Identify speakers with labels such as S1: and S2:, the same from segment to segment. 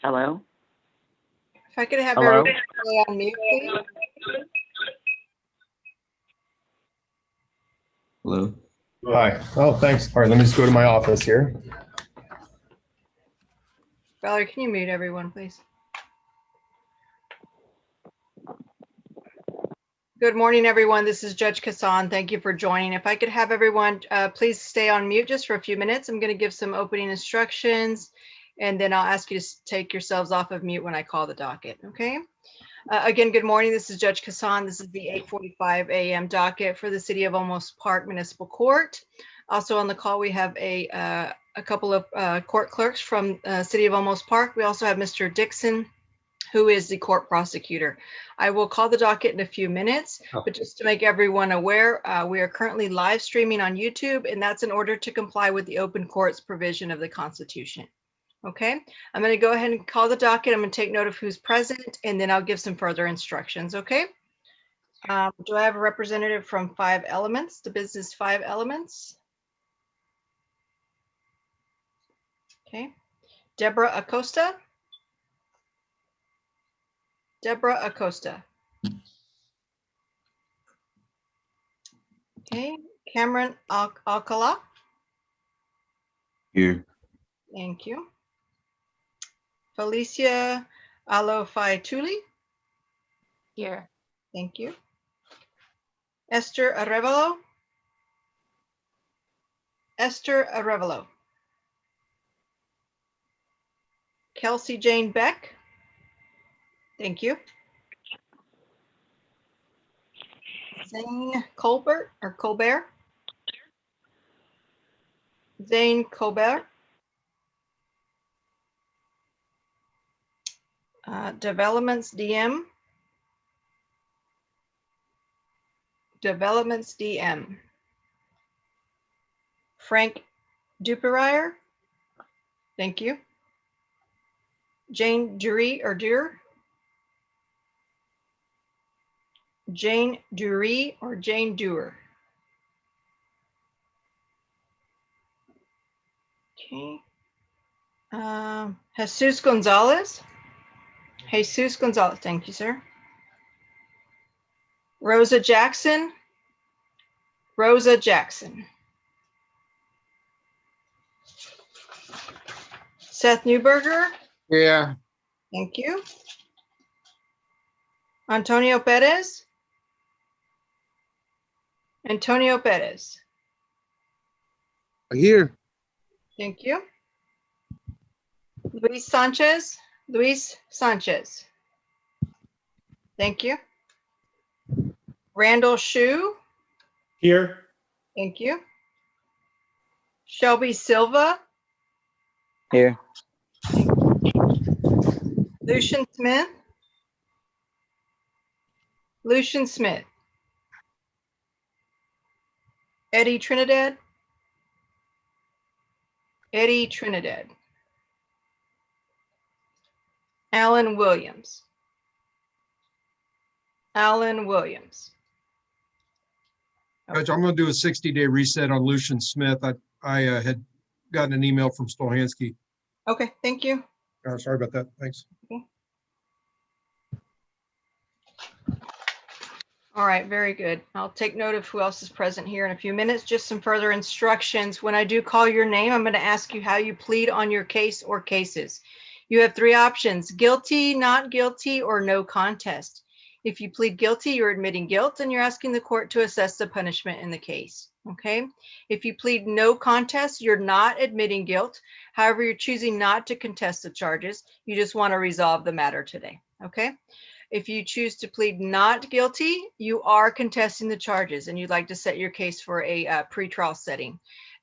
S1: Hello?
S2: If I could have
S1: Hello?
S2: everyone stay on mute, please.
S3: Hello.
S4: Hi. Oh, thanks. All right, let me just go to my office here.
S2: Valerie, can you mute everyone, please? Good morning, everyone. This is Judge Kassan. Thank you for joining. If I could have everyone please stay on mute just for a few minutes. I'm going to give some opening instructions, and then I'll ask you to take yourselves off of mute when I call the docket, okay? Again, good morning. This is Judge Kassan. This is the 8:45 a.m. docket for the City of Olmos Park Municipal Court. Also on the call, we have a couple of court clerks from City of Olmos Park. We also have Mr. Dixon, who is the court prosecutor. I will call the docket in a few minutes, but just to make everyone aware, we are currently live streaming on YouTube, and that's in order to comply with the open court's provision of the Constitution. Okay, I'm going to go ahead and call the docket. I'm going to take note of who's present, and then I'll give some further instructions. Okay. Do I have a representative from 5 Elements, the business 5 Elements? Okay. Deborah Acosta. Deborah Acosta. Okay. Cameron Alcala.
S3: Here.
S2: Thank you. Felicia Alofaituli.
S5: Here.
S2: Thank you. Esther Arevalo. Esther Arevalo. Kelsey Jane Beck. Thank you. Zane Colbert or Colbert. Zane Colbert. Developments DM. Developments DM. Frank Duperier. Thank you. Jane Dury or Dure. Jane Dury or Jane Dewar. Okay. Jesus Gonzalez. Jesus Gonzalez. Thank you, sir. Rosa Jackson. Rosa Jackson. Seth Newberger.
S6: Yeah.
S2: Thank you. Antonio Perez. Antonio Perez.
S6: Here.
S2: Thank you. Luis Sanchez. Luis Sanchez. Thank you. Randall Shue.
S4: Here.
S2: Thank you. Shelby Silva.
S1: Here.
S2: Lucian Smith. Lucian Smith. Eddie Trinidad. Eddie Trinidad. Alan Williams. Alan Williams.
S7: Judge, I'm going to do a 60-day reset on Lucian Smith. I had gotten an email from Stolhansky.
S2: Okay, thank you.
S7: Sorry about that. Thanks.
S2: Okay. All right, very good. I'll take note of who else is present here in a few minutes. Just some further instructions. When I do call your name, I'm going to ask you how you plead on your case or cases. You have 3 options: guilty, not guilty, or no contest. If you plead guilty, you're admitting guilt and you're asking the court to assess the punishment in the case. Okay. If you plead no contest, you're not admitting guilt. However, you're choosing not to contest the charges. You just want to resolve the matter today. Okay. If you choose to plead not guilty, you are contesting the charges and you'd like to set your case for a pretrial setting.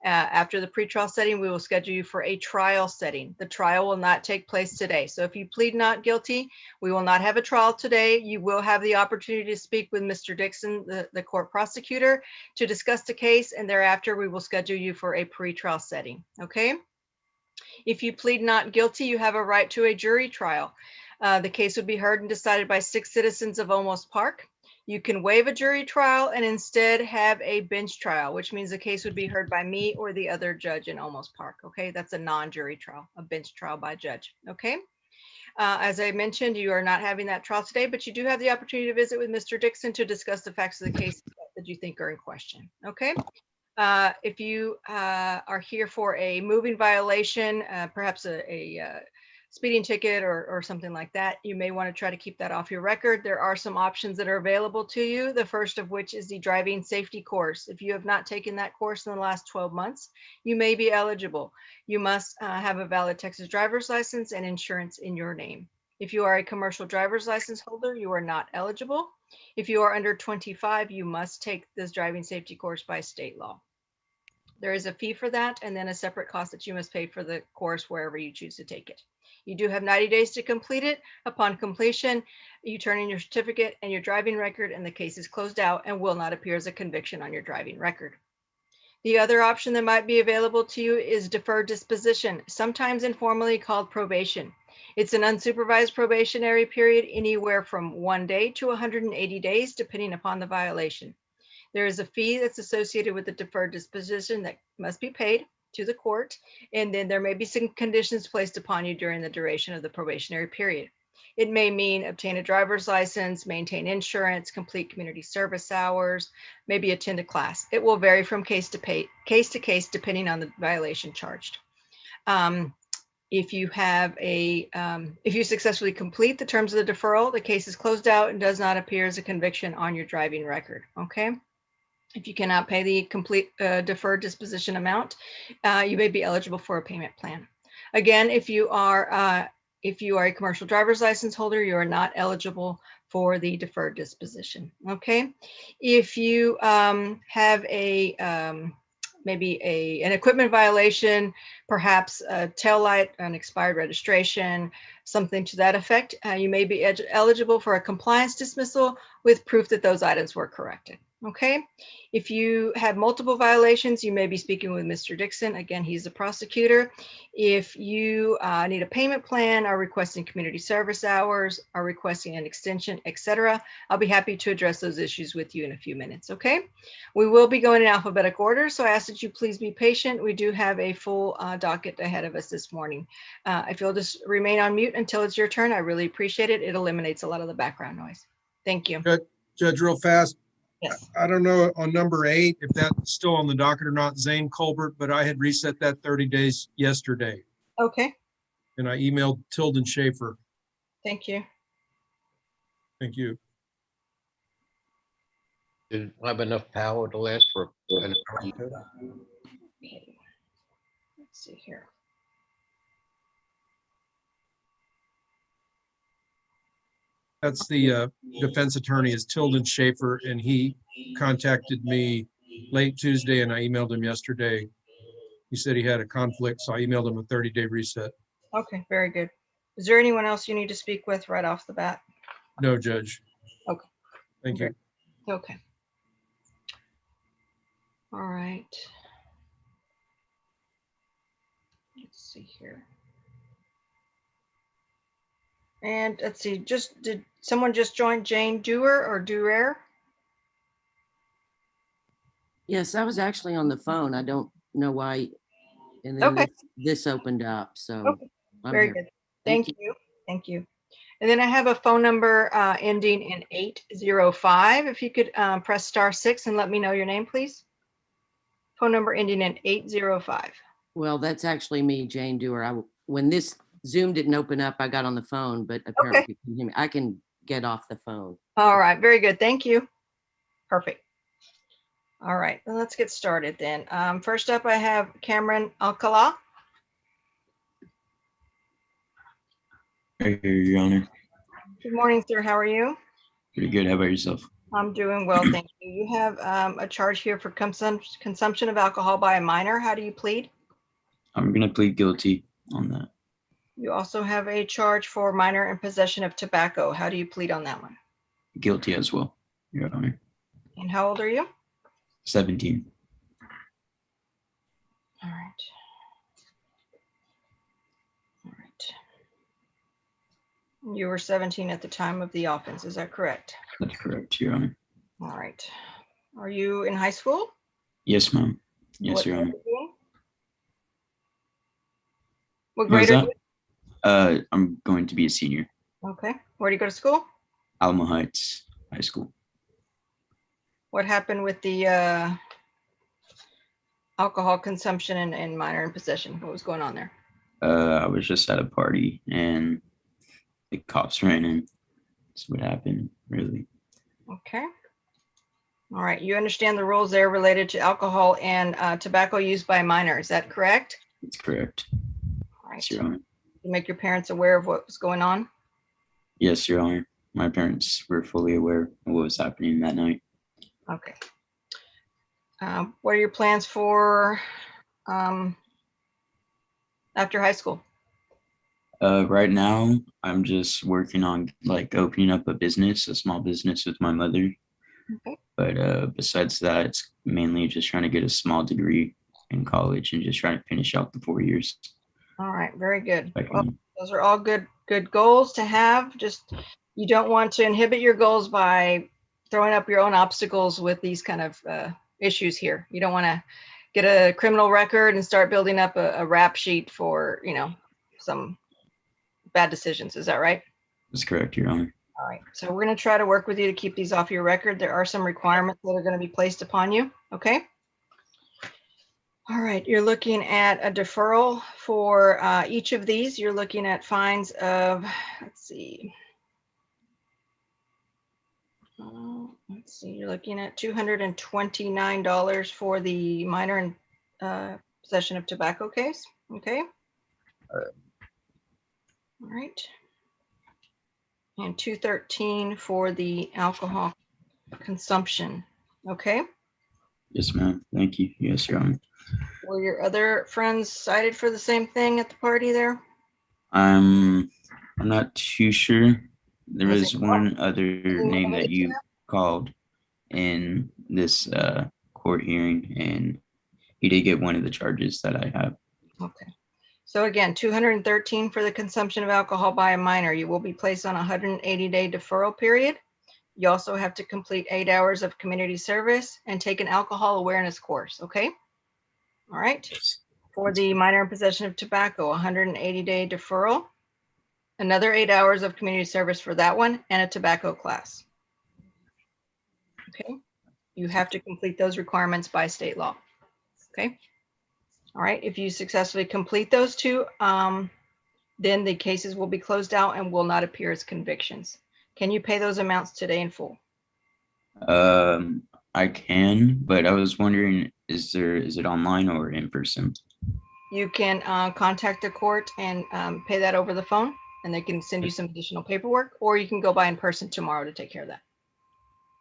S2: After the pretrial setting, we will schedule you for a trial setting. The trial will not take place today. So if you plead not guilty, we will not have a trial today. You will have the opportunity to speak with Mr. Dixon, the court prosecutor, to discuss the case, and thereafter we will schedule you for a pretrial setting. Okay. If you plead not guilty, you have a right to a jury trial. The case would be heard and decided by 6 citizens of Olmos Park. You can waive a jury trial and instead have a bench trial, which means the case would be heard by me or the other judge in Olmos Park. Okay, that's a non-jury trial, a bench trial by judge. Okay. As I mentioned, you are not having that trial today, but you do have the opportunity to visit with Mr. Dixon to discuss the facts of the case that you think are in question. Okay. If you are here for a moving violation, perhaps a speeding ticket or something like that, you may want to try to keep that off your record. There are some options that are available to you. The first of which is the driving safety course. If you have not taken that course in the last 12 months, you may be eligible. You must have a valid Texas driver's license and insurance in your name. If you are a commercial driver's license holder, you are not eligible. If you are under 25, you must take this driving safety course by state law. There is a fee for that and then a separate cost that you must pay for the course wherever you choose to take it. You do have 90 days to complete it. Upon completion, you turn in your certificate and your driving record, and the case is closed out and will not appear as a conviction on your driving record. The other option that might be available to you is deferred disposition, sometimes informally called probation. It's an unsupervised probationary period, anywhere from 1 day to 180 days, depending upon the violation. There is a fee that's associated with the deferred disposition that must be paid to the court, and then there may be some conditions placed upon you during the duration of the probationary period. It may mean obtain a driver's license, maintain insurance, complete community service hours, maybe attend a class. It will vary from case to case depending on the violation charged. If you successfully complete the terms of the deferral, the case is closed out and does not appear as a conviction on your driving record. Okay. If you cannot pay the complete deferred disposition amount, you may be eligible for a payment plan. Again, if you are a commercial driver's license holder, you are not eligible for the deferred disposition. Okay. If you have maybe an equipment violation, perhaps a tail light, an expired registration, something to that effect, you may be eligible for a compliance dismissal with proof that those items were corrected. Okay. If you have multiple violations, you may be speaking with Mr. Dixon. Again, he's the prosecutor. If you need a payment plan, are requesting community service hours, are requesting an extension, etc., I'll be happy to address those issues with you in a few minutes. Okay. We will be going in alphabetical order, so I ask that you please be patient. We do have a full docket ahead of us this morning. If you'll just remain on mute until it's your turn, I really appreciate it. It eliminates a lot of the background noise. Thank you.
S7: Judge, real fast.
S2: Yes.
S7: I don't know on number 8 if that's still on the docket or not, Zane Colbert, but I had reset that 30 days yesterday.
S2: Okay.
S7: And I emailed Tilden Schaefer.
S2: Thank you.
S7: Thank you.
S3: Did I have enough power to last for an hour?
S2: Okay. Let's see here.
S7: That's the defense attorney is Tilden Schaefer, and he contacted me late Tuesday and I emailed him yesterday. He said he had a conflict, so I emailed him a 30-day reset.
S2: Okay, very good. Is there anyone else you need to speak with right off the bat?
S7: No, Judge.
S2: Okay.
S7: Thank you.
S2: Okay. All right. Let's see here. And let's see, did someone just join Jane Dewar or Durer?
S6: Yes, I was actually on the phone. I don't know why. And then
S2: Okay.
S6: this opened up. So
S2: Okay.
S6: I'm
S2: Very
S6: here.
S2: good. Thank you. Thank you. And then I have a phone number ending in 805. If you could press *6 and let me know your name, please. Phone number ending in 805.
S6: Well, that's actually me, Jane Dewar. When this Zoom didn't open up, I got on the phone, but apparently you can hear me. I can get off the phone.
S2: All right. Very good. Thank you. Perfect. All right. Then let's get started then. First up, I have Cameron Alcala.
S1: Right here, Your Honor.
S2: Good morning, sir. How are you?
S1: Pretty good. How about yourself?
S2: I'm doing well, thank you. You have a charge here for consumption of alcohol by a minor. How do you plead?
S1: I'm gonna plead guilty on that.
S2: You also have a charge for minor in possession of tobacco. How do you plead on that one?
S1: Guilty as well, Your Honor.
S2: And how old are you?
S1: 17.
S2: All right. All right. You were 17 at the time of the offense, is that correct?
S1: That's correct, Your Honor.
S2: All right. Are you in high school?
S1: Yes, ma'am. Yes,
S2: What
S1: Your
S2: grade
S1: Honor.
S2: are you in? What
S1: What was
S2: grade are
S1: that?
S2: you
S1: I'm going to be a senior.
S2: in? Okay. Where do you go to school?
S1: Alma Heights High School.
S2: What happened with the alcohol consumption and minor in possession? What was going on there?
S1: I was just at a party and the cops ran in. That's what happened, really.
S2: Okay. All right. You understand the rules there related to alcohol and tobacco used by a minor. Is that correct?
S1: That's correct.
S2: All right.
S1: Yes, Your Honor.
S2: You make your parents aware of what was going on?
S1: Yes, Your Honor. My parents were fully aware of what was happening that night.
S2: Okay. What are your plans for after high school?
S1: Right now, I'm just working on like opening up a business, a small business with my mother.
S2: Okay.
S1: But besides that, it's mainly just trying to get a small degree in college and just trying to finish out the 4 years.
S2: All right. Very good.
S1: I
S2: Well,
S1: can,
S2: those are all good goals to have. Just you don't want to inhibit your goals by throwing up your own obstacles with these kind of issues here. You don't want to get a criminal record and start building up a rap sheet for, some bad decisions. Is that right?
S1: that's correct, Your Honor.
S2: All right. So we're going to try to work with you to keep these off your record. There are some requirements that are going to be placed upon you. Okay. All right. You're looking at a deferral for each of these. You're looking at fines of, let's see. You're looking at $229 for the minor in possession of tobacco case. Okay. All right. And $213 for the alcohol consumption. Okay.
S1: Yes, ma'am. Thank you. Yes, Your Honor.
S2: Were your other friends cited for the same thing at the party there?
S1: I'm not too sure. There
S2: Has
S1: was
S2: it-
S1: one other
S2: anyone
S1: name that
S2: admitted to
S1: you called in this court hearing, and he did get one of the charges that I have.
S2: Okay. So again, 213 for the consumption of alcohol by a minor. You will be placed on a 180-day deferral period. You also have to complete 8 hours of community service and take an alcohol awareness course. Okay. All right. For the minor in possession of tobacco, 180-day deferral, another 8 hours of community service for that one, and a tobacco class. Okay. You have to complete those requirements by state law. Okay. All right. If you successfully complete those two, then the cases will be closed out and will not appear as convictions. Can you pay those amounts today in full?
S1: I can, but I was wondering, is it online or in person?
S2: You can contact the court and pay that over the phone, and they can send you some additional paperwork, or you can go by in person tomorrow to take care of that.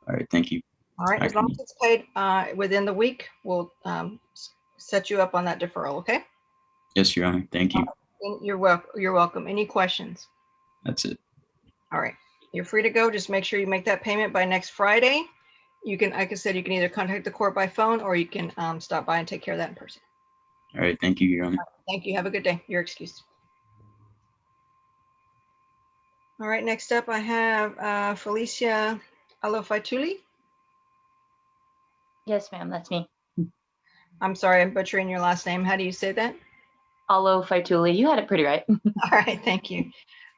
S1: All right, thank you.
S2: All right.
S1: I
S2: As long
S1: can-
S2: as it's paid within the week, we'll set you up on that deferral. Okay.
S1: Yes, Your Honor. Thank you.
S2: And you're welcome. You're welcome. Any questions?
S1: That's it.
S2: All right. You're free to go. Just make sure you make that payment by next Friday. You can, like I said, you can either contact the court by phone or you can stop by and take care of that in person.
S1: All right, thank you, Your Honor.
S2: Thank you. Have a good day. You're excused. All right. Next up, I have Felicia Alofaituli.
S5: Yes, ma'am, that's me.
S2: I'm sorry, I'm butchering your last name. How do you say that?
S5: Alo Faituli, you had it pretty right.
S2: All right. Thank you.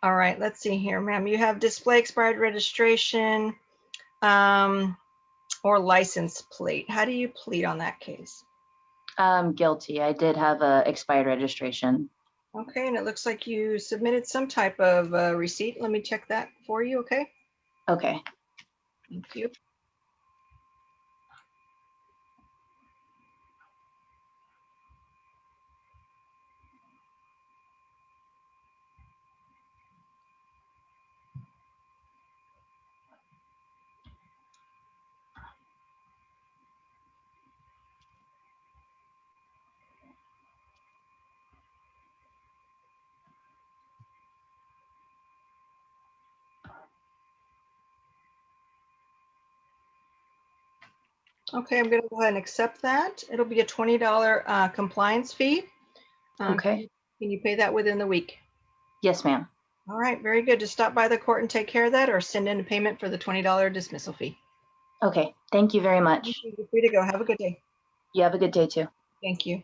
S2: All right. Let's see here, ma'am. You have display expired registration or license plate. How do you plead on that case?
S5: Guilty. I did have a expired registration.
S2: Okay, and it looks like you submitted some type of receipt. Let me check that for you, okay?
S5: Okay.
S2: Thank you. Okay, I'm gonna go ahead and accept that. It'll be a $20 compliance fee.
S5: Okay.
S2: Can you pay that within the week?
S5: Yes, ma'am.
S2: All right, very good. Just stop by the court and take care of that or send in a payment for the $20 dismissal fee.
S5: Okay, thank you very much.
S2: You're free to go. Have a good day.
S5: You have a good day too.
S2: Thank you.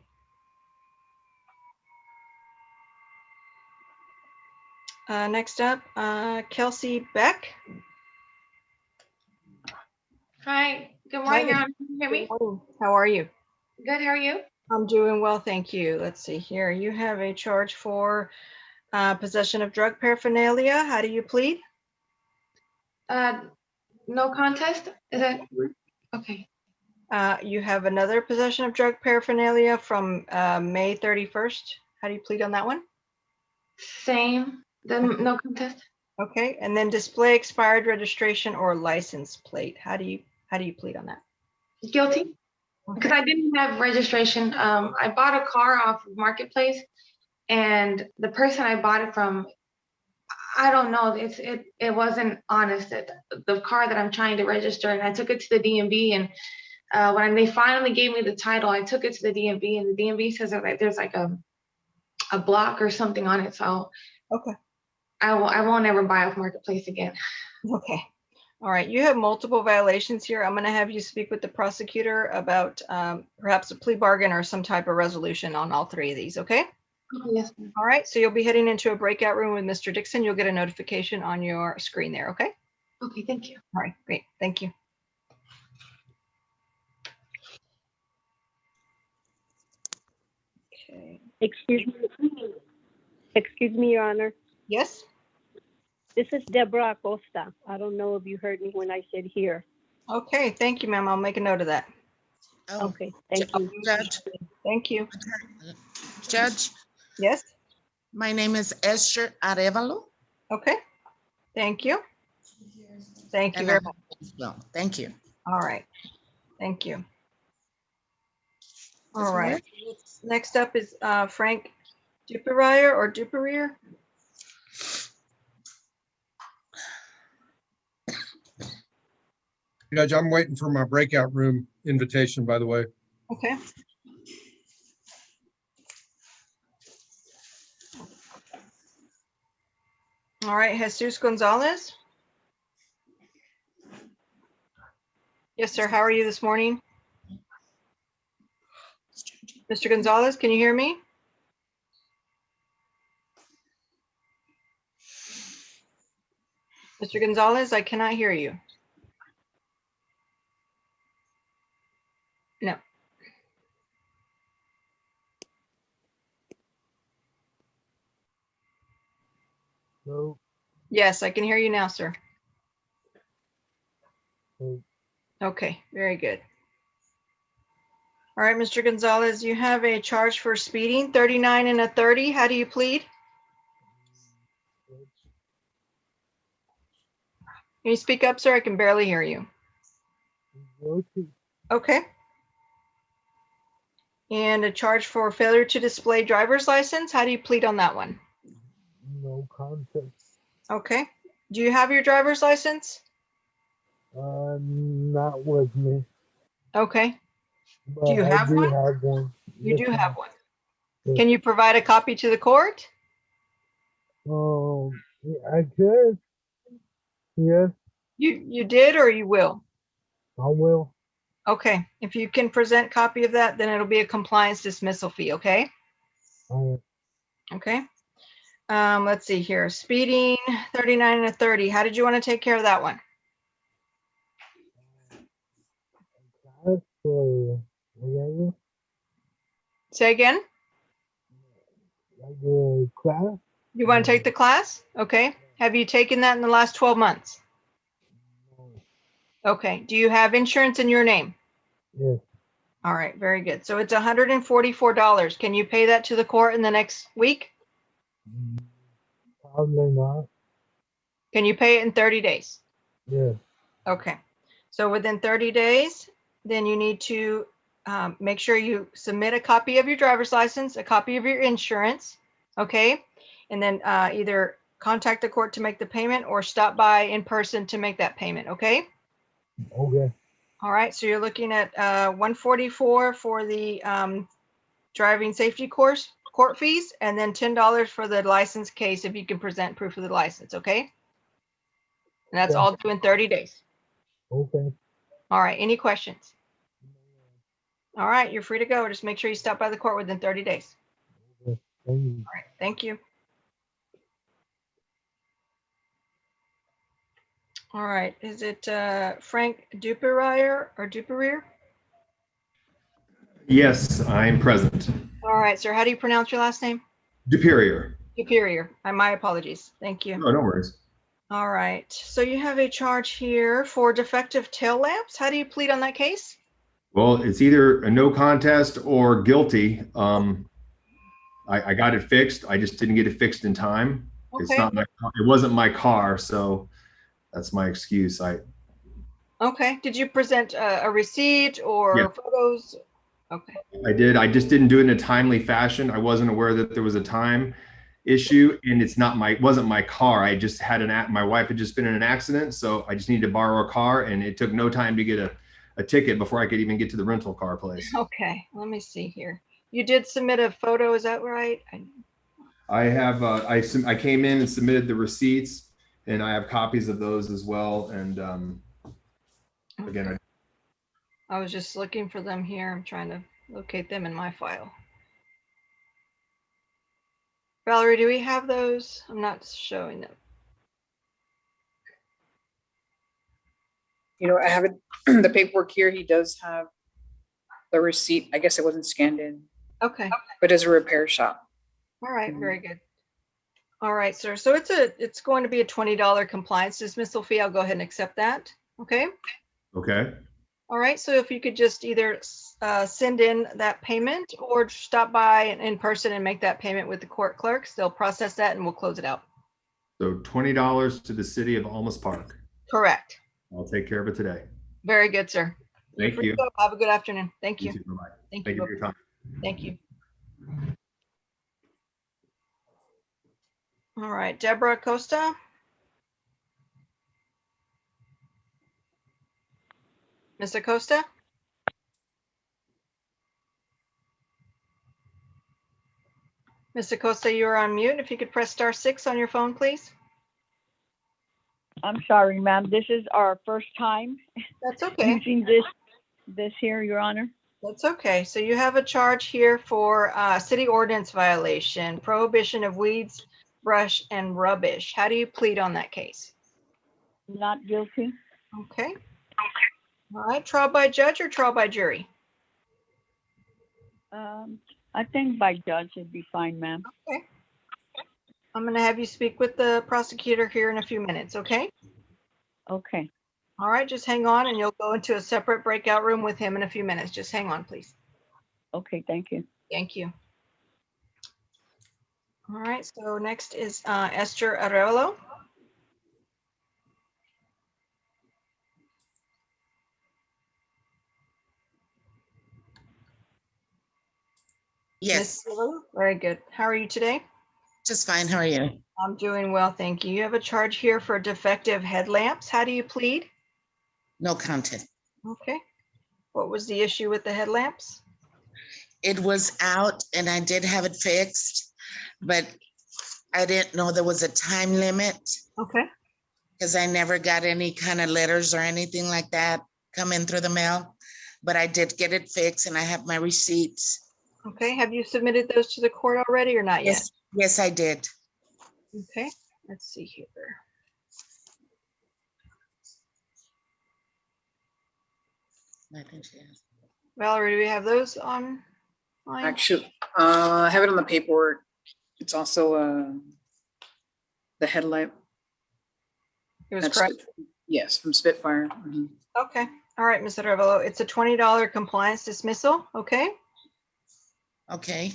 S2: Next up, Kelsey Beck.
S8: Hi, good morning,
S2: Hi.
S8: Your Honor. Can you hear me?
S2: Good morning. How are you?
S8: Good, how are you?
S2: I'm doing well, thank you. Let's see here. You have a charge for possession of drug paraphernalia. How do you plead?
S8: No contest? Is that, okay,
S2: You have another possession of drug paraphernalia from May 31st. How do you plead on that one?
S8: same, no contest?
S2: Okay, and then display expired registration or license plate. How do you plead on that?
S8: Guilty? Because I didn't have registration. I bought a car off of Marketplace and the person I bought it from, I don't know, it wasn't honest. The car that I'm trying to register, and I took it to the DMV, and when they finally gave me the title, I took it to the DMV, and the DMV says that there's like a block or something on it. So
S2: Okay.
S8: I won't ever buy off Marketplace again.
S2: Okay. All right. You have multiple violations here. I'm going to have you speak with the prosecutor about perhaps a plea bargain or some type of resolution on all three of these. Okay.
S8: Yes, ma'am.
S2: All right. So you'll be heading into a breakout room with Mr. Dixon. You'll get a notification on your screen there. Okay.
S8: Okay, thank you.
S2: All right. Great. Thank you. Okay.
S9: Excuse me, Your Honor.
S2: Yes.
S9: This is Deborah Acosta. I don't know if you heard me when I said here.
S2: Okay. Thank you, ma'am. I'll make a note of that.
S10: Oh,
S9: Okay, thank you.
S10: Judge,
S2: Thank you.
S10: Judge,
S2: Yes.
S10: my name is Esther Arevalo.
S2: Okay. Thank you. Thank you
S10: and
S2: very
S10: I-
S2: much.
S10: Well, thank you.
S2: All right. Thank you. All
S10: This
S2: right.
S10: work?
S2: Next up is Frank Duperier or Duperier.
S7: Judge, I'm waiting for my breakout room invitation, by the way.
S2: Okay. All right, Jesus Gonzalez. Yes, sir. How are you this morning? Mr. Gonzalez, can you hear me? Mr. Gonzalez, I cannot hear you. No.
S11: No.
S2: Yes, I can hear you now, sir.
S11: No.
S2: Okay, very good. All right, Mr. Gonzalez, you have a charge for speeding, 39 and a 30. How do you plead? Can you speak up, sir? I can barely hear you.
S11: Guilty.
S2: Okay. And a charge for failure to display driver's license. How do you plead on that one?
S11: No contest.
S2: Okay. Do you have your driver's license?
S11: Not with me,
S2: Okay.
S11: but
S2: Do you
S11: I
S2: have
S11: do
S2: one?
S11: have one.
S2: You
S11: Yes,
S2: do have
S11: ma'am.
S2: one.
S11: Yes.
S2: Can you provide a copy to the court?
S11: I could. Yes,
S2: You did or you will?
S11: I will.
S2: Okay. If you can present copy of that, then it'll be a compliance dismissal fee, okay? Okay. Let's see here. Speeding, 39 and a 30. How did you want to take care of that one?
S11: Class or whatever.
S2: Say again?
S11: Like a class.
S2: You want to take the class? Okay. Have you taken that in the last 12 months?
S11: No.
S2: Okay. Do you have insurance in your name?
S11: Yes.
S2: All right. Very good. So it's $144. Can you pay that to the court in the next week?
S11: Probably not.
S2: Can you pay it in 30 days?
S11: Yes.
S2: Okay. So within 30 days, then you need to make sure you submit a copy of your driver's license, a copy of your insurance, okay? And then either contact the court to make the payment or stop by in person to make that payment, okay?
S11: Okay.
S2: All right, so you're looking at 144 for the driving safety course. court fees, and then $10 for the license case if you can present proof of the license, okay? And that's
S11: Okay.
S2: all due in 30 days.
S11: Okay.
S2: All right, any questions? All right, you're free to go. Just make sure you stop by the court within 30 days.
S11: Okay. Thank you.
S2: All right, thank you. All right, is it Frank Duperier or Duperier?
S4: Yes, I'm present.
S2: All right, sir, how do you pronounce your last name?
S4: Superior.
S2: Superior. My apologies. Thank you.
S4: No, no worries.
S2: All right, so you have a charge here for defective tail lamps. How do you plead on that case?
S4: Well, it's either a no contest or guilty. I got it fixed. I just didn't get it fixed in time. It's
S2: Okay.
S4: not my, it wasn't my car, so that's my excuse.
S2: Okay, did you present a receipt or
S4: Yeah.
S2: photos? Okay,
S4: I did. I just didn't do it in a timely fashion. I wasn't aware that there was a time issue, and it's not my, wasn't my car. I just had my wife had just been in an accident, so I just needed to borrow a car, and it took no time to get a ticket before I could even get to the rental car place.
S2: okay, let me see here. You did submit a photo, is that right?
S4: I have, I came in and submitted the receipts, and I have copies of those as well. And again,
S2: I was just looking for them here. I'm trying to locate them in my file. Valerie, do we have those? I'm not showing them.
S12: You know, I have it, the paperwork here. He does have the receipt. I guess it wasn't scanned in,
S2: Okay,
S12: but it's a repair shop.
S2: all right, very good. All right, sir. So it's going to be a $20 compliance dismissal fee. I'll go ahead and accept that. Okay.
S4: okay.
S2: All right. So if you could just either send in that payment or stop by in person and make that payment with the court clerks, they'll process that and we'll close it out.
S4: So $20 to the city of Olmos Park.
S2: Correct.
S4: I'll take care of it today.
S2: Very good, sir. You're
S4: Thank
S2: free
S4: you.
S2: to go. Have a good afternoon. Thank you.
S4: You too. Bye-bye.
S2: Thank
S4: Thank
S2: you.
S4: you for your time.
S2: Thank you. All right, Deborah Costa. Mr. Costa? Mr. Costa, you are on mute. If you could press *6 on your phone, please.
S13: I'm sorry, ma'am. This is our first time
S2: That's okay.
S13: using this here, Your Honor.
S2: That's okay. So you have a charge here for city ordinance violation, prohibition of weeds, brush, and rubbish. How do you plead on that case?
S13: Not guilty.
S2: Okay. All right. Trial by judge or trial by jury?
S13: I think by judge would be fine, ma'am.
S2: Okay. I'm going to have you speak with the prosecutor here in a few minutes, okay?
S13: Okay.
S2: All right. Just hang on and you'll go into a separate breakout room with him in a few minutes. Just hang on, please.
S13: Okay, thank you.
S2: Thank you. All right. So next is Esther Arevalo.
S10: Yes,
S2: Ms. Arevalo? Very good. How are you today?
S10: just fine. How are you?
S2: I'm doing well, thank you. You have a charge here for defective headlamps. How do you plead?
S10: No content.
S2: Okay. What was the issue with the headlamps?
S10: It was out and I did have it fixed, but I didn't know there was a time limit
S2: Okay.
S10: because I never got any kind of letters or anything like that come in through the mail. But I did get it fixed and I have my receipts.
S2: Okay. Have you submitted those to the court already or not yet?
S10: Yes, yes, I did.
S2: Okay. Let's see here.
S10: I think she has.
S2: Valerie, do we have those on?
S12: Actually, I have it on the paperwork. It's also the headlight.
S2: It was
S12: That's
S2: correct.
S12: Yes, from Spitfire. Mhm.
S2: Okay. All right, Ms. Arevalo, it's a $20 compliance dismissal. Okay.
S10: Okay,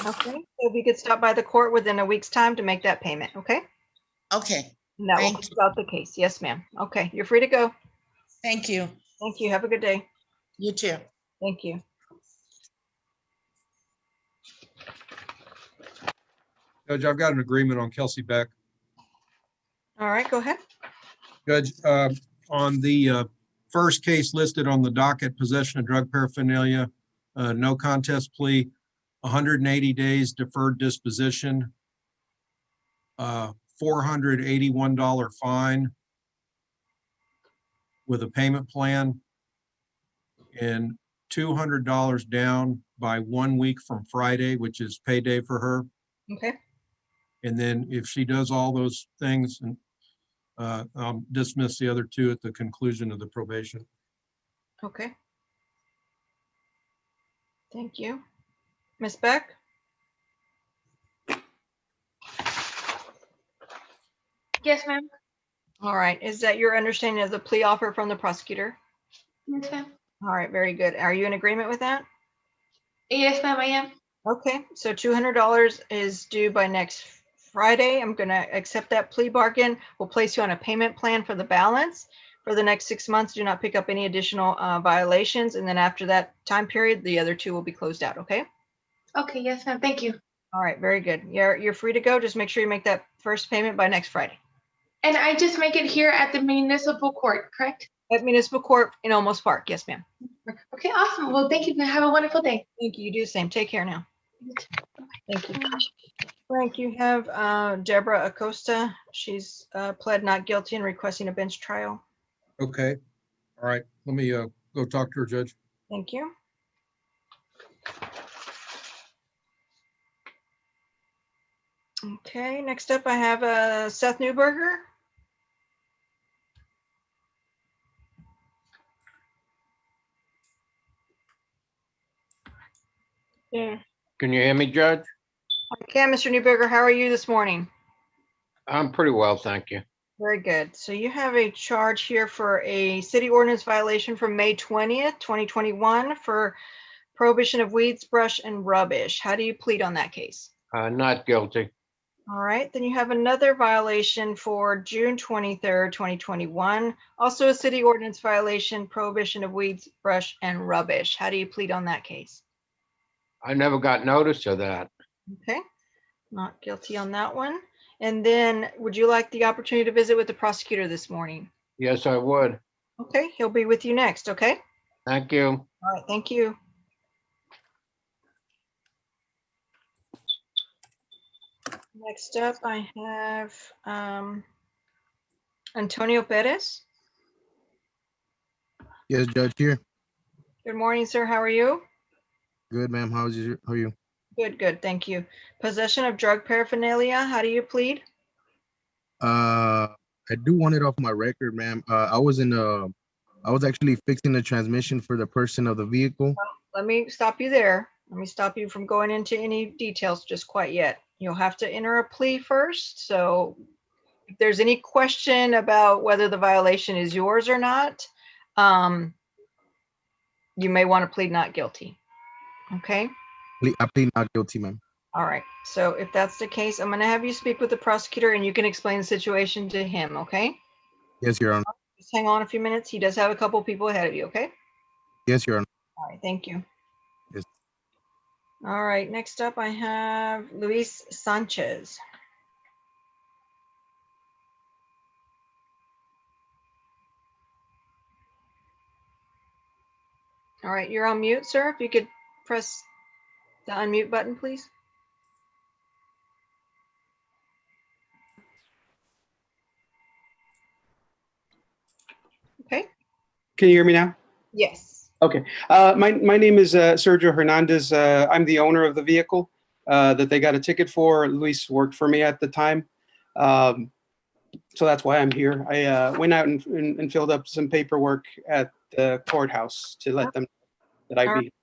S2: Okay. So if you could stop by the court within a week's time to make that payment. Okay.
S10: okay.
S2: And that will
S10: Thank
S2: close out the case. Yes, ma'am. Okay. You're free to go.
S10: Thank you.
S2: Thank you. Have a good day.
S10: You too.
S2: Thank you.
S7: Judge, I've got an agreement on Kelsey Beck.
S2: All right, go ahead.
S7: Judge, on the first case listed on the docket, possession of drug paraphernalia, no contest plea. 180 days deferred disposition, $481 fine with a payment plan, and $200 down by 1 week from Friday, which is payday for her.
S2: Okay.
S7: And then if she does all those things, and I'll dismiss the other two at the conclusion of the probation.
S2: Okay. Thank you. Ms. Beck?
S8: Yes, ma'am.
S2: All right. Is that your understanding of the plea offer from the prosecutor?
S8: Yes, ma'am.
S2: All right. Very good. Are you in agreement with that?
S8: Yes, ma'am, I am.
S2: Okay. So $200 is due by next Friday. I'm going to accept that plea bargain. We'll place you on a payment plan for the balance. For the next 6 months, do not pick up any additional violations. And then after that time period, the other two will be closed out. Okay.
S8: Okay, yes, ma'am. Thank you.
S2: All right. Very good. You're free to go. Just make sure you make that first payment by next Friday.
S8: And I just make it here at the municipal court, correct?
S2: At Municipal Court in Olmos Park. Yes, ma'am.
S8: Okay, awesome. Well, thank you. Have a wonderful day.
S2: Thank you. You do the same. Take care now. Thank you. Frank, you have Deborah Acosta. She's pled not guilty and requesting a bench trial.
S7: Okay. All right. Let me go talk to her, Judge.
S2: Thank you. Okay, next up I have Seth Newberger.
S9: Yeah.
S3: Can you hear me, Judge?
S2: I can, Mr. Newberger. How are you this morning?
S3: I'm pretty well, thank you.
S2: Very good. So you have a charge here for a city ordinance violation from May 20th, 2021 for prohibition of weeds, brush, and rubbish. How do you plead on that case?
S3: Not guilty.
S2: All right, then you have another violation for June 23rd, 2021. Also a city ordinance violation, prohibition of weeds, brush, and rubbish. How do you plead on that case?
S3: I never got notice of that.
S2: Okay, not guilty on that one. And then would you like the opportunity to visit with the prosecutor this morning?
S3: Yes, I would.
S2: Okay, he'll be with you next, okay?
S3: Thank you.
S2: All right, thank you. Next up, I have Antonio Perez.
S11: Yes, Judge, here.
S2: Good morning, sir. How are you?
S11: Good, ma'am. How are you?
S2: Good, good. Thank you. Possession of drug paraphernalia. How do you plead?
S11: I do want it off my record, ma'am. I was actually fixing the transmission for the person of the vehicle.
S2: Let me stop you there. Let me stop you from going into any details just quite yet. You'll have to enter a plea first. So if there's any question about whether the violation is yours or not, you may want to plead not guilty. Okay.
S11: I plead not guilty, ma'am.
S2: All right. So if that's the case, I'm going to have you speak with the prosecutor and you can explain the situation to him. Okay.
S11: Yes, Your Honor.
S2: Just hang on a few minutes. He does have a couple people ahead of you. Okay.
S11: Yes, Your Honor.
S2: All right. Thank you.
S11: Yes.
S2: All right. Next up, I have Luis Sanchez. All right. You're on mute, sir. If you could press the unmute button, please. Okay.
S14: Can you hear me now?
S2: Yes.
S14: Okay. My name is Sergio Hernandez. I'm the owner of the vehicle that they got a ticket for. Luis worked for me at the time. So that's why I'm here. I went out and filled up some paperwork at the courthouse to let them know that I beat.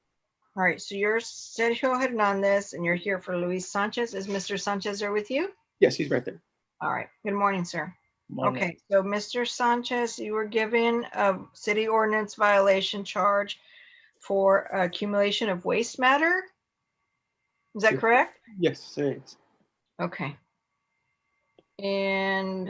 S2: All right. So you're Sergio Hernandez and you're here for Luis Sanchez. Is Mr. Sanchez there with you?
S14: Yes, he's right there.
S2: All right. Good morning, sir.
S14: Morning.
S2: Okay, so Mr. Sanchez, you were given a city ordinance violation charge for accumulation of waste matter. Is that correct?
S14: Yes, it is.
S2: Okay. And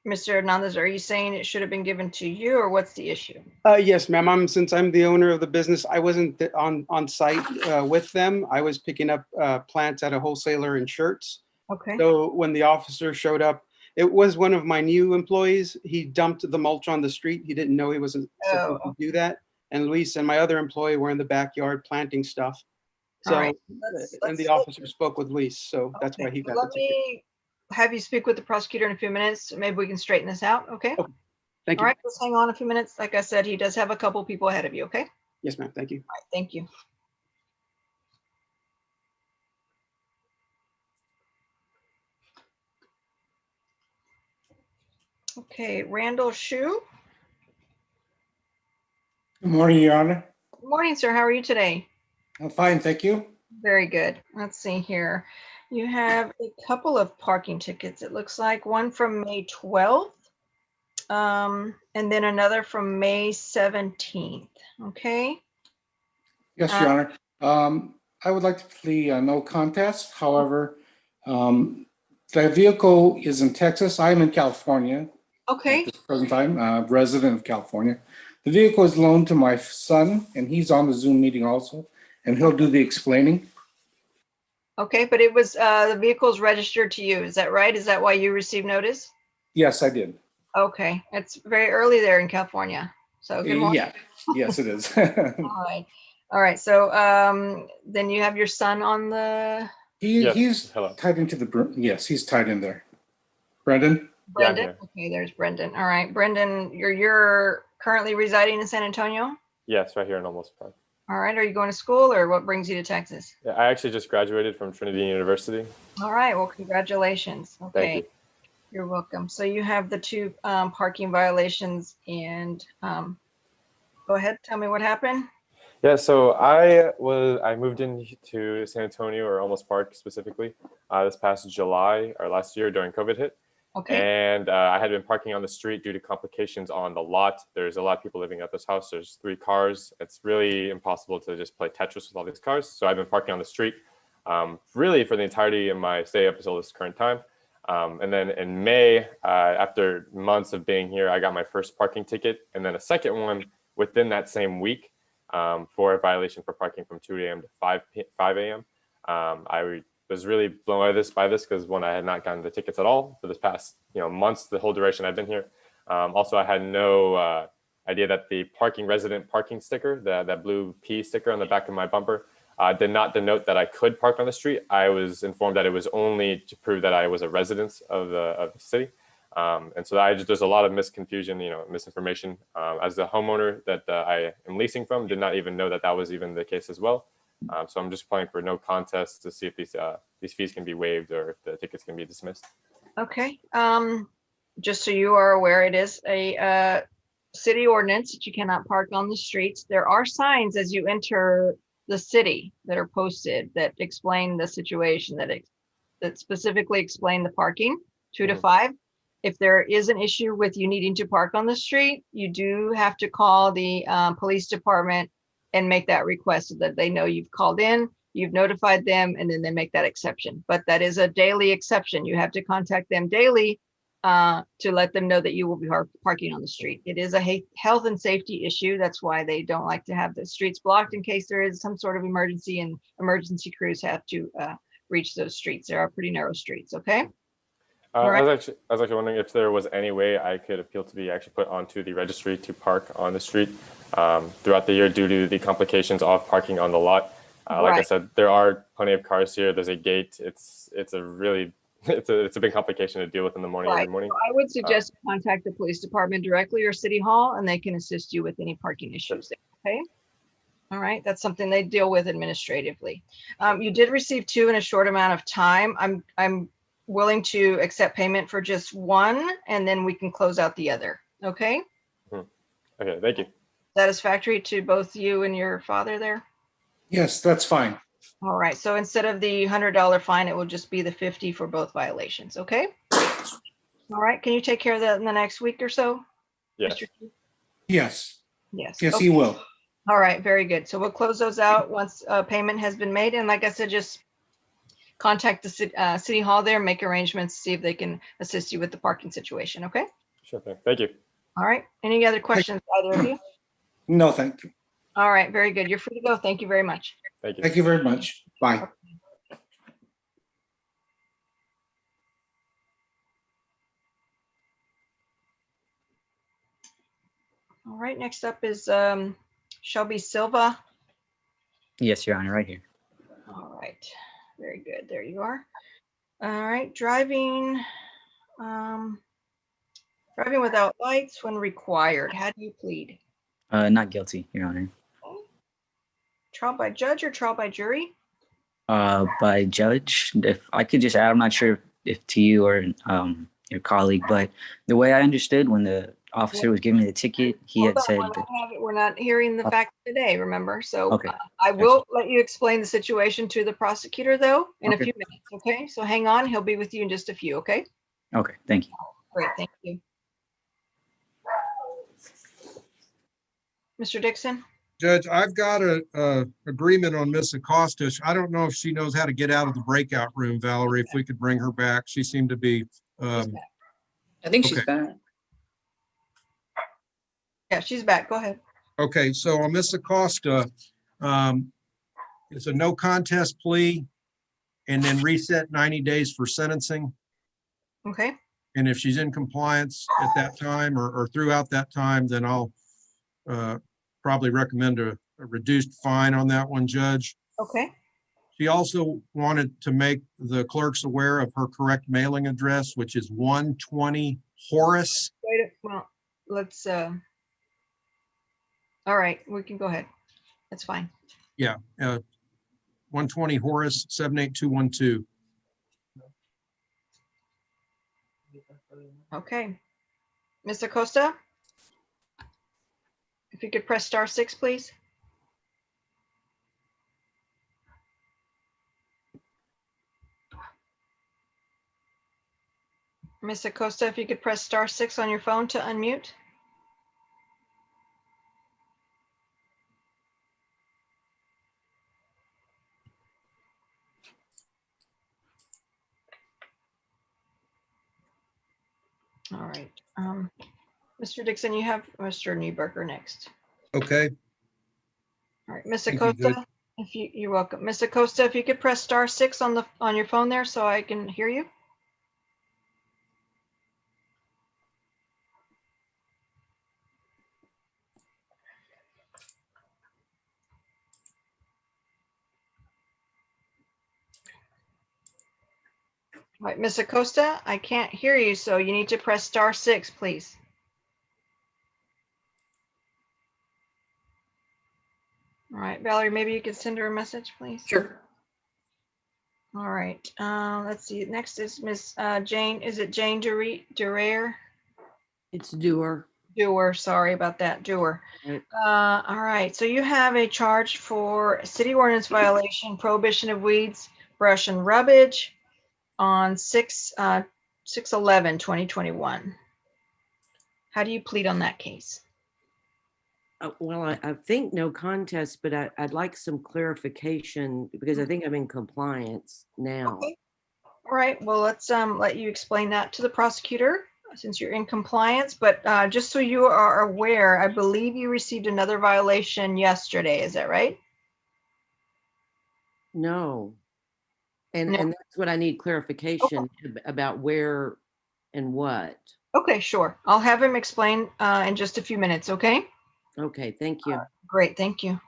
S2: Mr. Hernandez, are you saying it should have been given to you or what's the issue?
S14: Yes, ma'am. Since I'm the owner of the business, I wasn't on site with them. I was picking up plants at a wholesaler in shirts.
S2: Okay.
S14: So when the officer showed up, it was one of my new employees. He dumped the mulch on the street. He didn't know he wasn't supposed to do that. and Luis and my other employee were in the backyard planting stuff.
S2: All
S14: So,
S2: right,
S14: and the officer spoke with Luis, so that's why he got the
S2: let
S14: ticket.
S2: me have you speak with the prosecutor in a few minutes. Maybe we can straighten this out, okay?
S14: Thank
S2: All
S14: you.
S2: right, let's hang on a few minutes. Like I said, he does have a couple people ahead of you, okay? All
S14: Yes, ma'am. Thank you.
S2: right, thank you. Okay, Randall Shu.
S15: Good morning, Your Honor.
S2: Good morning, sir. How are you today?
S15: I'm fine, thank you.
S2: Very good. Let's see here. You have a couple of parking tickets. It looks like one from May 12th, and then another from May 17th. Okay.
S15: Yes, Your Honor. I would like to plead no contest. However, the vehicle is in Texas. I'm in California
S2: Okay.
S15: at this present time, resident of California. The vehicle is loaned to my son, and he's on the Zoom meeting also, and he'll do the explaining.
S2: Okay, but it was the vehicle's registered to you. Is that right? Is that why you received notice?
S15: Yes, I did.
S2: Okay, it's very early there in California. So good morning.
S15: Yeah, yes, it is.
S2: All right. All right. So then you have your son on the
S15: He's tied into the, yes, he's tied in there. Brendan?
S2: Brendan. Okay, there's Brendan. All right, Brendan, you're currently residing in San Antonio?
S16: Yes, right here in Olmos Park.
S2: All right. Are you going to school or what brings you to Texas?
S16: Yeah, I actually just graduated from Trinity University.
S2: All right. Well, congratulations. Okay.
S16: Thank you.
S2: You're welcome. So you have the two parking violations and go ahead. Tell me what happened.
S16: Yeah, so I moved into San Antonio or Olmos Park specifically this past July or last year during COVID hit.
S2: Okay.
S16: And I had been parking on the street due to complications on the lot. There's a lot of people living at this house. There's 3 cars. It's really impossible to just play Tetris with all these cars. So I've been parking on the street really for the entirety of my stay up until this current time. And then in May, after months of being here, I got my first parking ticket and then a second one within that same week for a violation for parking from 2 a.m. to 5 a.m. I was really blown by this because one, I had not gotten the tickets at all for this past months, the whole duration I've been here. Also, I had no idea that the resident parking sticker, that blue P sticker on the back of my bumper, did not denote that I could park on the street. I was informed that it was only to prove that I was a resident of the city. And so there's a lot of misconfusion, misinformation. As the homeowner that I am leasing from, did not even know that that was even the case as well. So I'm just applying for no contest to see if these fees can be waived or if the tickets can be dismissed.
S2: Okay. Just so you are aware, it is a city ordinance that you cannot park on the streets. There are signs as you enter the city that are posted that explain the situation, that specifically explain the parking 2 to 5. If there is an issue with you needing to park on the street, you do have to call the police department and make that request so that they know you've called in, you've notified them, and then they make that exception. But that is a daily exception. You have to contact them daily to let them know that you will be parking on the street. It is a health and safety issue. That's why they don't like to have the streets blocked in case there is some sort of emergency, and emergency crews have to reach those streets. There are pretty narrow streets, okay?
S16: I was actually wondering if there was any way I could appeal to be actually put onto the registry to park on the street throughout the year due to the complications of parking on the lot. Like I said, there are plenty of cars here. There's a gate. It's a big complication to deal with in the morning every morning.
S2: So I would suggest you contact the police department directly or city hall, and they can assist you with any parking issues. Okay. All right. That's something they deal with administratively. You did receive 2 in a short amount of time. I'm willing to accept payment for just one, and then we can close out the other. Okay.
S16: Okay. Thank you.
S2: Satisfactory to both you and your father there?
S15: Yes, that's fine.
S2: All right. So instead of the $100 fine, it will just be the 50 for both violations. Okay. All right. Can you take care of that in the next week or so?
S16: Yes.
S15: Yes.
S2: Yes.
S15: Yes,
S2: Okay.
S15: he will.
S2: All right. Very good. So we'll close those out once payment has been made. And like I said, just contact the city hall there, make arrangements, see if they can assist you with the parking situation. Okay.
S16: Sure thing. Thank you.
S2: All right. Any other questions, either of you?
S15: No, thank you.
S2: All right. Very good. You're free to go. Thank you very much.
S16: Thank you.
S15: Thank you very much. Bye.
S2: All right. Next up is Shelby Silva.
S17: Yes, Your Honor, right here.
S2: All right, very good. There you are. All right, driving, driving without lights when required. How do you plead?
S17: Not guilty, Your Honor.
S2: Trial by judge or trial by jury?
S17: By judge. If I could just add, I'm not sure if to you or your colleague, but the way I understood when the officer was giving me the ticket, he
S2: Hold
S17: had
S2: on,
S17: said,
S2: we're not hearing the facts today, remember? So
S17: okay,
S2: I will let you explain the situation to the prosecutor though in a
S17: Okay.
S2: few minutes, okay? So hang on, he'll be with you in just a few, okay?
S17: okay, thank you.
S2: Great, thank you. Mr. Dixon?
S7: Judge, I've got a agreement on Miss Acosta. I don't know if she knows how to get out of the breakout room, Valerie, if we could bring her back. She seemed to be,
S12: I think she's
S7: okay.
S12: back.
S2: Yeah, she's back. Go ahead.
S7: Okay, so on Miss Acosta, it's a no contest plea and then reset 90 days for sentencing.
S2: Okay,
S7: And if she's in compliance at that time or throughout that time, then I'll probably recommend a reduced fine on that one, Judge.
S2: okay.
S7: She also wanted to make the clerks aware of her correct mailing address, which is 120 Horace.
S2: Wait, well, let's, all right, we can go ahead. That's fine.
S7: Yeah, 120 Horace 78212.
S2: Okay. Ms. Acosta? If you could press *6, please. Ms. Acosta, if you could press *6 on your phone to unmute. All right. Mr. Dixon, you have Mr. Newberger next.
S7: Okay.
S2: All right, Ms.
S7: Thank you, Judge.
S2: Acosta, if you're welcome. Ms. Acosta, if you could press *6 on your phone there so I can hear you. All right, Ms. Acosta, I can't hear you, so you need to press *6, please. All right, Valerie, maybe you could send her a message, please.
S12: Sure.
S2: All right, let's see. Next is Miss Jane. Is it Jane Durer?
S6: It's doer.
S2: Doer, sorry about that, Doer.
S6: Right.
S2: All right, so you have a charge for city ordinance violation, prohibition of weeds, brush and rubbish on 6/11/2021. How do you plead on that case?
S6: Well, I think no contest, but I'd like some clarification because I think I'm in compliance now.
S2: Okay. All right, well, let's let you explain that to the prosecutor since you're in compliance, but just so you are aware, I believe you received another violation yesterday, is that right?
S6: No. And
S2: No.
S6: and that's what I need clarification about where and what.
S2: Okay, sure. I'll have him explain in just a few minutes, okay?
S6: Okay, thank you.
S2: Great, thank you.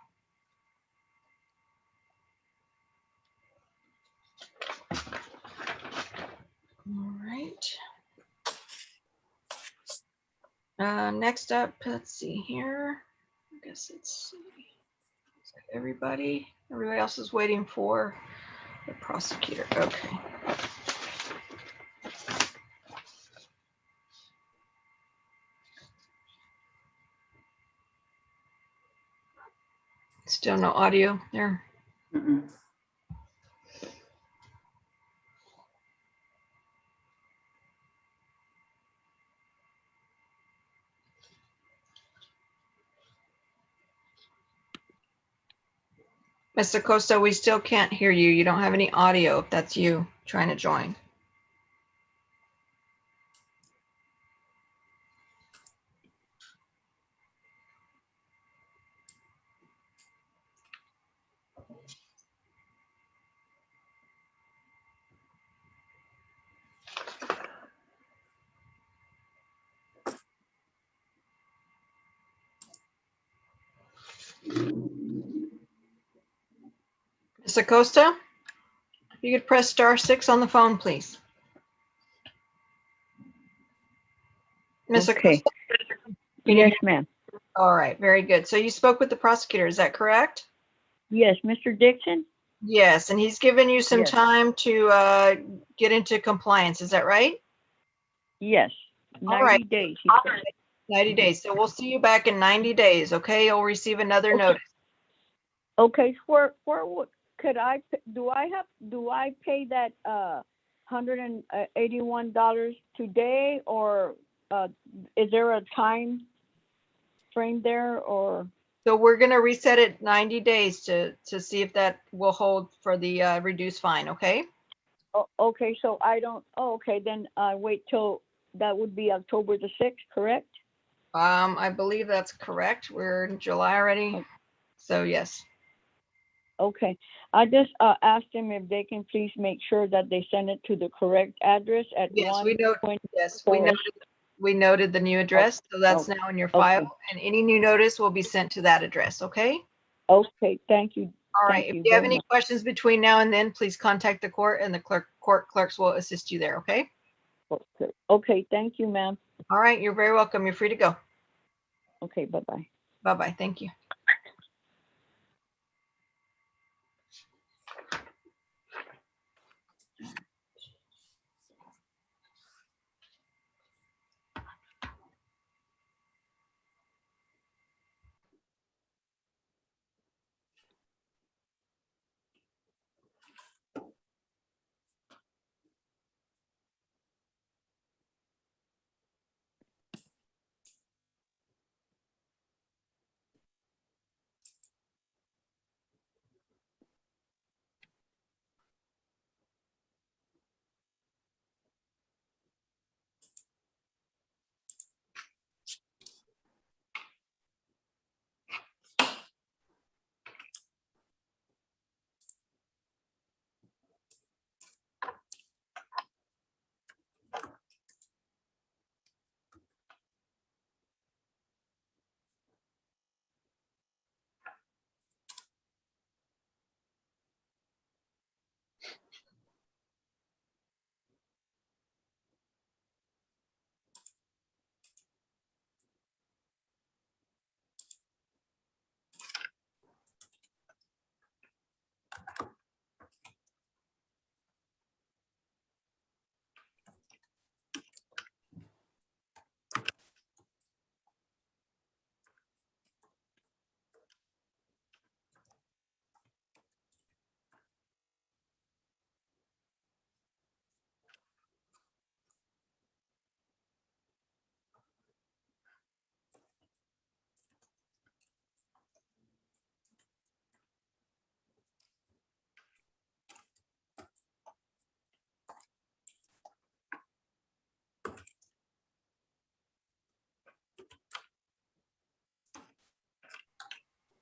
S2: All right. Next up, let's see here. I guess it's everybody. Everybody else is waiting for the prosecutor. Okay. Still no audio there. Mr. Costa, we still can't hear you. You don't have any audio if that's you trying to join. Ms. Acosta, if you could press *6 on the phone, please. Ms.
S13: Okay.
S2: Acosta? Can you
S13: Yes,
S2: hear-
S13: ma'am.
S2: All right, very good. So you spoke with the prosecutor, is that correct?
S13: Yes, Mr. Dixon?
S2: Yes, and he's given you some
S13: Yes.
S2: time to get into compliance, is that right?
S13: Yes.
S2: All
S13: 90
S2: right.
S13: days. he said.
S2: 90 days. So we'll see you back in 90 days, okay? You'll receive another
S13: Okay.
S2: notice.
S13: Okay, could I, do I pay that, $181 today, or, is there a time frame there, or?
S2: So we're gonna reset it 90 days to see if that will hold for the reduced fine, okay?
S13: Oh, okay, so I don't, okay, then wait till, that would be October the 6th, correct?
S2: I believe that's correct. We're in July already. So yes.
S13: Okay, I just asked them if they can please make sure that they send it to the correct address at
S2: Yes, we
S13: 120
S2: we noted the new address, so that's now in your file, and any new notice will be sent to that address, okay?
S13: Okay, thank you.
S2: All right, if you have any questions between now and then, please contact the court and the court clerks will assist you there, okay?
S13: Okay, thank you, ma'am.
S2: All right, you're very welcome. You're free to go.
S13: Okay, bye-bye.
S2: Bye-bye. Thank you.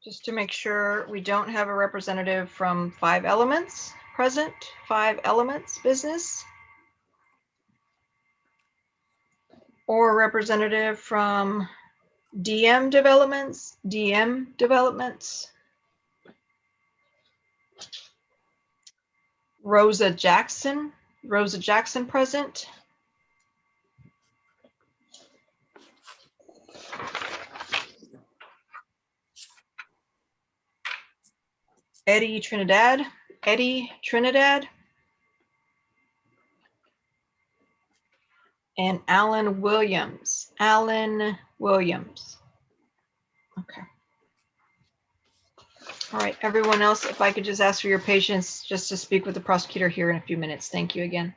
S2: Just to make sure we don't have a representative from 5 Elements present, 5 Elements Business, or a representative from DM Developments, Rosa Jackson present. Eddie Trinidad, and Alan Williams. Okay. All right, everyone else, if I could just ask for your patience just to speak with the prosecutor here in a few minutes. Thank you again.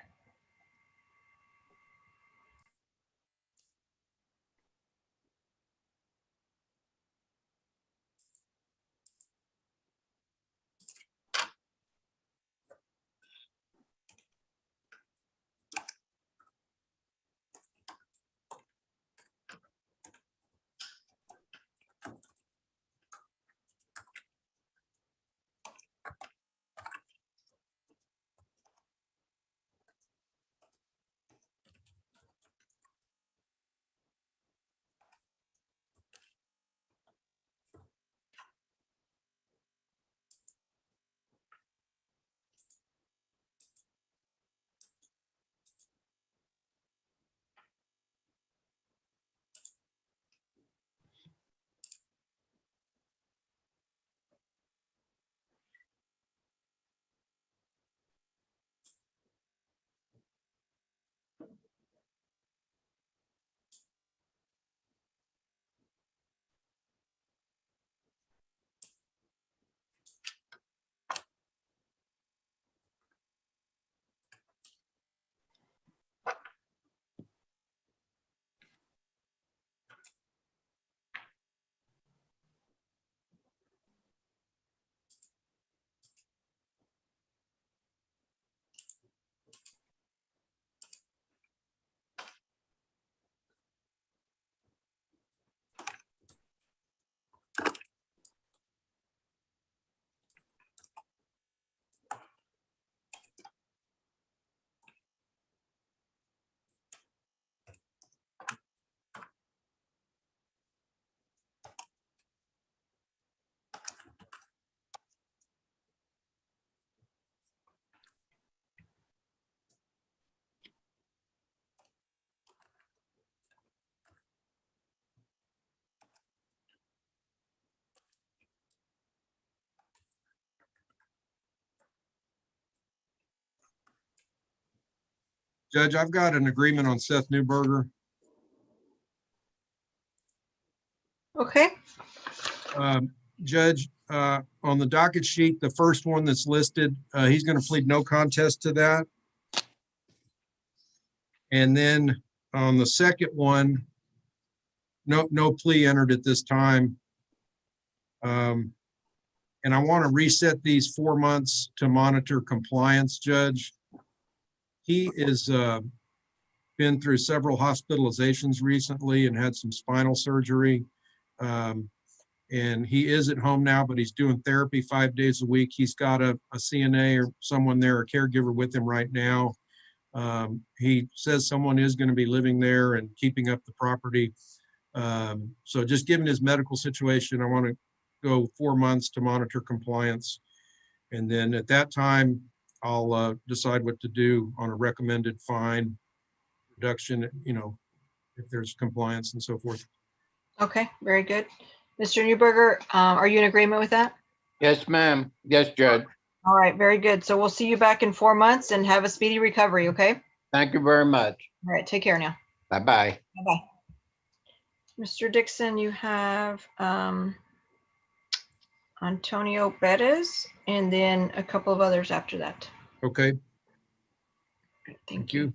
S7: Judge, I've got an agreement on Seth Newberger.
S2: Okay,
S7: Judge, on the docket sheet, the first one that's listed, he's going to plead no contest to that. And then on the second one, no plea entered at this time. And I want to reset these 4 months to monitor compliance, Judge. He is been through several hospitalizations recently and had some spinal surgery. And he is at home now, but he's doing therapy 5 days a week. He's got a CNA or someone there, a caregiver with him right now. He says someone is going to be living there and keeping up the property. So just given his medical situation, I want to go 4 months to monitor compliance. And then at that time, I'll decide what to do on a recommended fine reduction, you know, if there's compliance and so forth.
S2: okay, very good. Mr. Newberger, are you in agreement with that?
S3: Yes, ma'am. Yes, Judge.
S2: All right, very good. So we'll see you back in 4 months and have a speedy recovery, okay?
S3: Thank you very much.
S2: All right, take care now.
S3: Bye-bye.
S2: Bye-bye. Mr. Dixon, you have Antonio Perez and then a couple of others after that.
S7: Okay,
S2: Thank you.